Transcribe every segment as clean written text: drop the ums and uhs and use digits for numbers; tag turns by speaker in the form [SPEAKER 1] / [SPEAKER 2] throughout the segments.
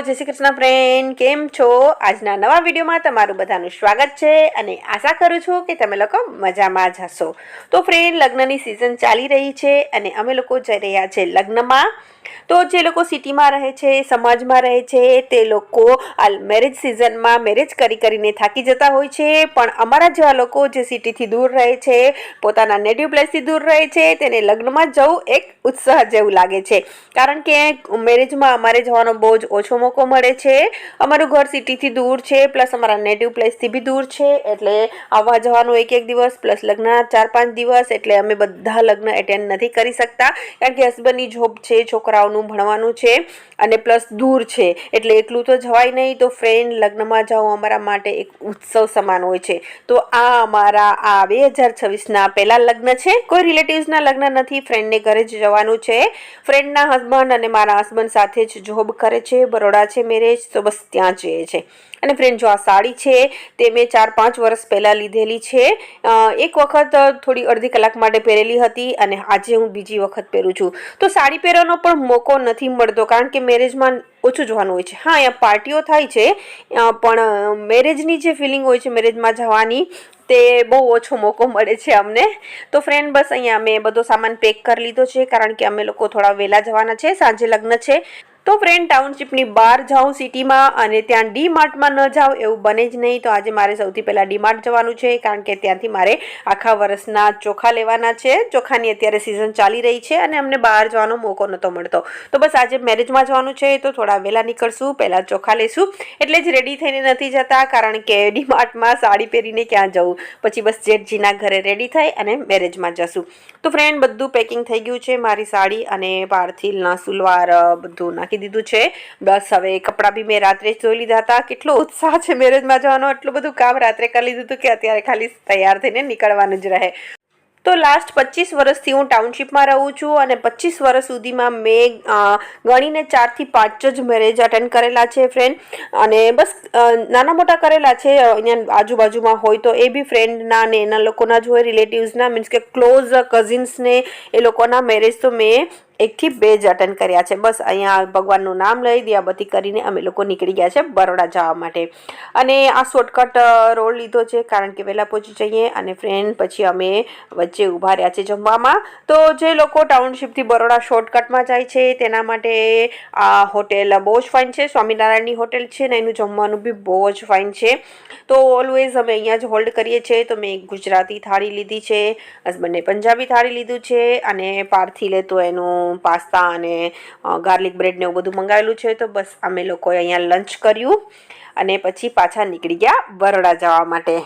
[SPEAKER 1] જય શ્રી કૃષ્ણ ફ્રેન્ડ, કેમ છો? આજના નવા વિડીયોમાં તમારું બધાનું સ્વાગત છે અને આશા કરું છું કે તમે લોકો મજામાં જ હશો. તો ફ્રેન્ડ, લગ્નની સિઝન ચાલી રહી છે અને અમે લોકો જઈ રહ્યા છે લગ્નમાં. તો જે લોકો સિટીમાં રહે છે, સમાજમાં રહે છે, તે લોકો આ મેરેજ સિઝનમાં મેરેજ કરીને થાકી જતા હોય છે. પણ અમારા જેવા લોકો જે સિટીથી દૂર રહે છે, પોતાના નેટિવ પ્લેસથી દૂર રહે છે, તેને લગ્નમાં જવું એક ઉત્સાહ જેવું લાગે છે. કારણ કે મેરેજમાં અમારે જવાનો બહુ જ ઓછો મોકો મળે છે. અમારું ઘર સિટીથી દૂર છે, પ્લસ અમારા નેટિવ પ્લેસથી બી દૂર છે, એટલે આવવા જવાનું એક દિવસ પ્લસ લગ્નના 4-5 દિવસ, એટલે અમે બધા લગ્ન એટેન્ડ નથી કરી શકતા. કારણ કે હસબન્ડની જોબ છે, છોકરાઓનું ભણવાનું છે અને પ્લસ દૂર છે, એટલે એકલું તો જવાય નહીં. તો ફ્રેન્ડ, લગ્નમાં જવું અમારા માટે એક ઉત્સવ સમાન હોય છે. તો આ અમારા 2026ના પહેલા લગ્ન છે. કોઈ રિલેટિવ્સના લગ્ન નથી, ફ્રેન્ડને ઘરે જ જવાનું છે. ફ્રેન્ડના હસબન્ડ અને મારા હસબન્ડ સાથે જ જોબ કરે છે, બરોડા છે મેરેજ, તો બસ ત્યાં જઈએ છે. અને ફ્રેન્ડ, જો આ સાડી છે તે મેં 4-5 વર્ષ પહેલાં લીધેલી છે. એક વખત થોડી અડધી કલાક માટે પહેરેલી હતી અને આજે હું બીજી વખત પહેરું છું. તો સાડી પહેરવાનો પણ મોકો નથી મળતો, કારણ કે મેરેજમાં ઓછું જવાનું હોય છે. હા, અહીંયા પાર્ટીઓ થાય છે, પણ મેરેજની જે ફિલિંગ હોય છે મેરેજમાં જવાની, તે બહુ ઓછો મોકો મળે છે અમને. તો ફ્રેન્ડ, બસ અહીંયા મેં બધો સામાન પેક કરી લીધો છે, કારણ કે અમે લોકો થોડા વહેલા જવાના છે, સાંજે લગ્ન છે. તો ફ્રેન્ડ, ટાઉનશીપની બહાર જાઉં સિટીમાં અને ત્યાં ડીમાર્ટમાં ન જાઉં એવું બને જ નહીં. તો આજે મારે સૌથી પહેલાં ડીમાર્ટ જવાનું છે, કારણ કે ત્યાંથી મારે આખા વર્ષના ચોખા લેવાના છે. ચોખાની અત્યારે સિઝન ચાલી રહી છે અને અમને બહાર જવાનો મોકો નહોતો મળતો. તો બસ આજે મેરેજમાં જવાનું છે, તો થોડા વહેલા નીકળશું, પહેલાં ચોખા લઈશું. એટલે જ રેડી થઈને નથી જતા, કારણ કે ડીમાર્ટમાં સાડી પહેરીને ક્યાં જવું. પછી બસ જેઠજીના ઘરે રેડી થઈ અને મેરેજમાં જશું. તો ફ્રેન્ડ, બધું પેકિંગ થઈ ગયું છે. મારી સાડી અને પાર્થિલના સલવાર બધું નાખી દીધું છે. બસ હવે કપડાં બી મેં રાત્રે જ ધોઈ લીધા હતા. કેટલો ઉત્સાહ છે મેરેજમાં જવાનો, એટલું બધું કામ રાત્રે કરી લીધું હતું કે અત્યારે ખાલી તૈયાર થઈને નીકળવાનું જ રહે. તો લાસ્ટ 25 વર્ષથી હું ટાઉનશીપમાં રહું છું અને 25 વર્ષ સુધીમાં મેં ગણીને 4 થી 5 જ મેરેજ અટેન્ડ કરેલા છે ફ્રેન્ડ. અને બસ નાના મોટા કરેલા છે અહીંયા આજુબાજુમાં હોય તો, એ બી ફ્રેન્ડના ને એના લોકોના જ હોય, રિલેટિવ્સના, મીન્સ કે ક્લોઝ કઝિન્સને એ લોકોના મેરેજ તો મેં 1 થી 2 જ અટેન્ડ કર્યા છે. બસ અહીંયા ભગવાનનું નામ લઈ દિયાબત્તી કરીને અમે લોકો નીકળી ગયા છે બરોડા જવા માટે. અને આ શોર્ટકટ રોડ લીધો છે, કારણ કે વહેલા પહોંચી જઈએ. અને ફ્રેન્ડ, પછી અમે વચ્ચે ઊભા રહ્યા છે જમવામાં. તો જે લોકો ટાઉનશીપથી બરોડા શોર્ટકટમાં જાય છે તેના માટે આ હોટેલ બહુ જ ફાઇન છે. સ્વામિનારાયણની હોટેલ છે ને એનું જમવાનું બી બહુ જ ફાઇન છે. તો ઓલવેઝ અમે અહીંયા જ હોલ્ડ કરીએ છીએ. તો મેં ગુજરાતી થાળી લીધી છે, હસબન્ડે પંજાબી થાળી લીધું છે અને પાર્થિલે તો એનું પાસ્તા અને ગાર્લિક બ્રેડ ને એવું બધું મંગાવેલું છે. તો બસ અમે લોકોએ અહીંયા લંચ કર્યું અને પછી પાછા નીકળી ગયા બરોડા જવા માટે.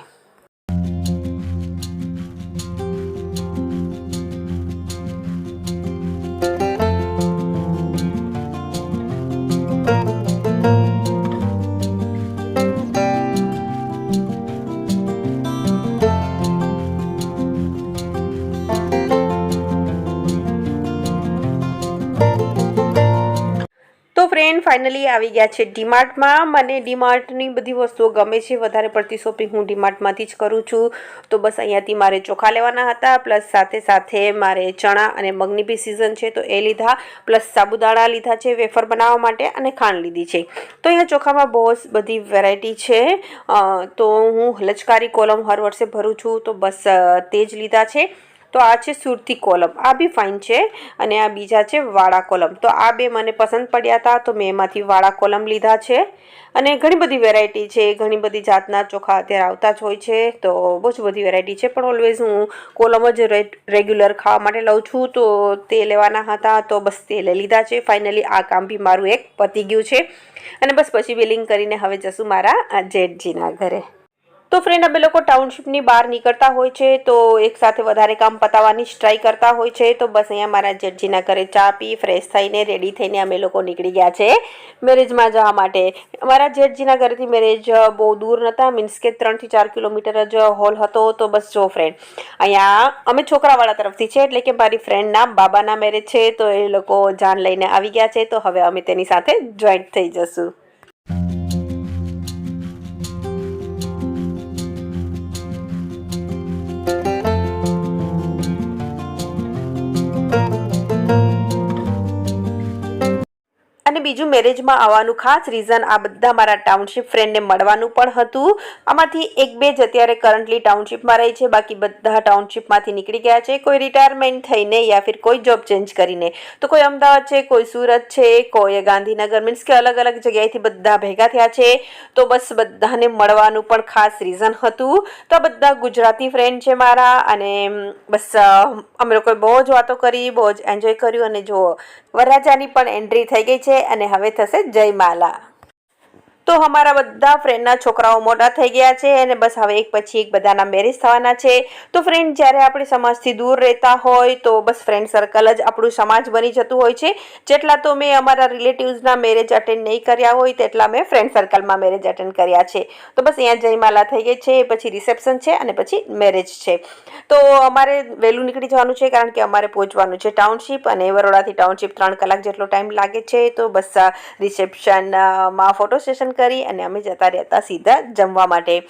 [SPEAKER 1] તો ફ્રેન્ડ, ફાઇનલી આવી ગયા છે ડીમાર્ટમાં. મને ડીમાર્ટની બધી વસ્તુઓ ગમે છે. વધારે પડતી શોપિંગ હું ડીમાર્ટમાંથી જ કરું છું. તો બસ અહીંયાથી મારે ચોખા લેવાના હતા, પ્લસ સાથે સાથે મારે ચણા અને મગની બી સિઝન છે તો એ લીધા, પ્લસ સાબુદાણા લીધા છે વેફર બનાવવા માટે, અને ખાંડ લીધી છે. તો અહીંયા ચોખામાં બહુ બધી વેરાયટી છે. તો હું લચકારી કોલમ હર વર્ષે ભરું છું, તો બસ તે જ લીધા છે. તો આ છે સુરતી કોલમ, આ બી ફાઇન છે. અને આ બીજા છે વાળા કોલમ. તો આ બે મને પસંદ પડ્યા હતા, તો મેં એમાંથી વાળા કોલમ લીધા છે. અને ઘણી બધી વેરાયટી છે, ઘણી બધી જાતના ચોખા અત્યારે આવતા જ હોય છે. તો બહુ જ બધી વેરાયટી છે, પણ ઓલવેઝ હું કોલમ જ રેગ્યુલર ખાવા માટે લઉં છું. તો તે લેવાના હતા, તો બસ તે લઈ લીધા છે. ફાઇનલી આ કામ બી મારું એક પતી ગયું છે. અને બસ પછી બિલિંગ કરીને હવે જશું મારા જેઠજીના ઘરે. તો ફ્રેન્ડ, અમે લોકો ટાઉનશીપની બહાર નીકળતા હોય છે તો એકસાથે વધારે કામ પતાવવાની જ ટ્રાય કરતા હોય છે. તો બસ અહીંયા મારા જેઠજીના ઘરે ચા પી ફ્રેશ થઈને રેડી થઈને અમે લોકો નીકળી ગયા છે મેરેજમાં જવા માટે. અમારા જેઠજીના ઘરેથી મેરેજ બહુ દૂર નહોતા, મીન્સ કે 3 થી 4 કિલોમીટર જ હોલ હતો. તો બસ જો ફ્રેન્ડ, અહીંયા અમે છોકરાવાળા તરફથી છે, એટલે કે મારી ફ્રેન્ડના બાબાના મેરેજ છે. તો એ લોકો જાન લઈને આવી ગયા છે, તો હવે અમે તેની સાથે જોઈન્ટ થઈ જશું. અને બીજું મેરેજમાં આવવાનું ખાસ રીઝન આ બધા મારા ટાઉનશીપ ફ્રેન્ડને મળવાનું પણ હતું. આમાંથી એક બે જ અત્યારે કરન્ટલી ટાઉનશીપમાં રહે છે, બાકી બધા ટાઉનશીપમાંથી નીકળી ગયા છે, કોઈ રિટાયરમેન્ટ થઈને યા ફિર કોઈ જોબ ચેન્જ કરીને. તો કોઈ અમદાવાદ છે, કોઈ સુરત છે, કોઈ ગાંધીનગર, મીન્સ કે અલગ અલગ જગ્યાએથી બધા ભેગા થયા છે. તો બસ બધાને મળવાનું પણ ખાસ રીઝન હતું. તો આ બધા ગુજરાતી ફ્રેન્ડ છે મારા, અને બસ અમે લોકોએ બહુ જ વાતો કરી, બહુ જ એન્જોય કર્યું. અને જો વરરાજાની પણ એન્ટ્રી થઈ ગઈ છે અને હવે થશે જયમાલા. તો અમારા બધા ફ્રેન્ડના છોકરાઓ મોટા થઈ ગયા છે અને બસ હવે એક પછી એક બધાના મેરેજ થવાના છે. તો ફ્રેન્ડ, જ્યારે આપણે સમાજથી દૂર રહેતા હોય તો બસ ફ્રેન્ડ સર્કલ જ આપણું સમાજ બની જતું હોય છે. જેટલા તો મેં અમારા રિલેટિવ્સના મેરેજ અટેન્ડ નહીં કર્યા હોય તેટલા મેં ફ્રેન્ડ સર્કલમાં મેરેજ અટેન્ડ કર્યા છે. તો બસ અહીંયા જયમાલા થઈ ગઈ છે, પછી રિસેપ્શન છે અને પછી મેરેજ છે. તો અમારે વહેલું નીકળી જવાનું છે કારણ કે અમારે પહોંચવાનું છે ટાઉનશીપ, અને બરોડાથી ટાઉનશીપ 3 કલાક જેટલો ટાઈમ લાગે છે. તો બસ રિસેપ્શનમાં ફોટો સેશન કરી અને અમે જતા રહેતા સીધા જમવા માટે.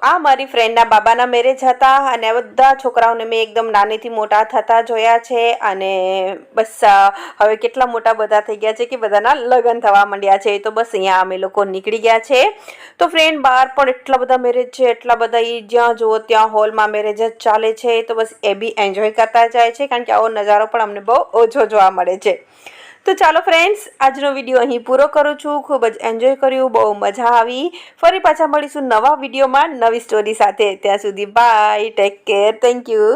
[SPEAKER 1] આ મારી ફ્રેન્ડના બાબાના મેરેજ હતા, અને આ બધા છોકરાઓને મેં એકદમ નાનીથી મોટા થતા જોયા છે. અને બસ હવે કેટલા મોટા બધા થઈ ગયા છે કે બધાના લગ્ન થવા માંડ્યા છે. તો બસ અહીંયા અમે લોકો નીકળી ગયા છે. તો ફ્રેન્ડ, બહાર પણ એટલા બધા મેરેજ છે, એટલા બધા, જ્યાં જુઓ ત્યાં હોલમાં મેરેજ જ ચાલે છે. તો બસ એ બી એન્જોય કરતા જાય છે કારણ કે આવો નજારો પણ અમને બહુ ઓછો જોવા મળે છે. તો ચાલો ફ્રેન્ડ્સ, આજનો વિડીયો અહીં પૂરો કરું છું. ખૂબ જ એન્જોય કર્યું, બહુ મજા આવી. ફરી પાછા મળીશું નવા વિડીયોમાં નવી સ્ટોરી સાથે. ત્યાં સુધી bye, take care, thank you.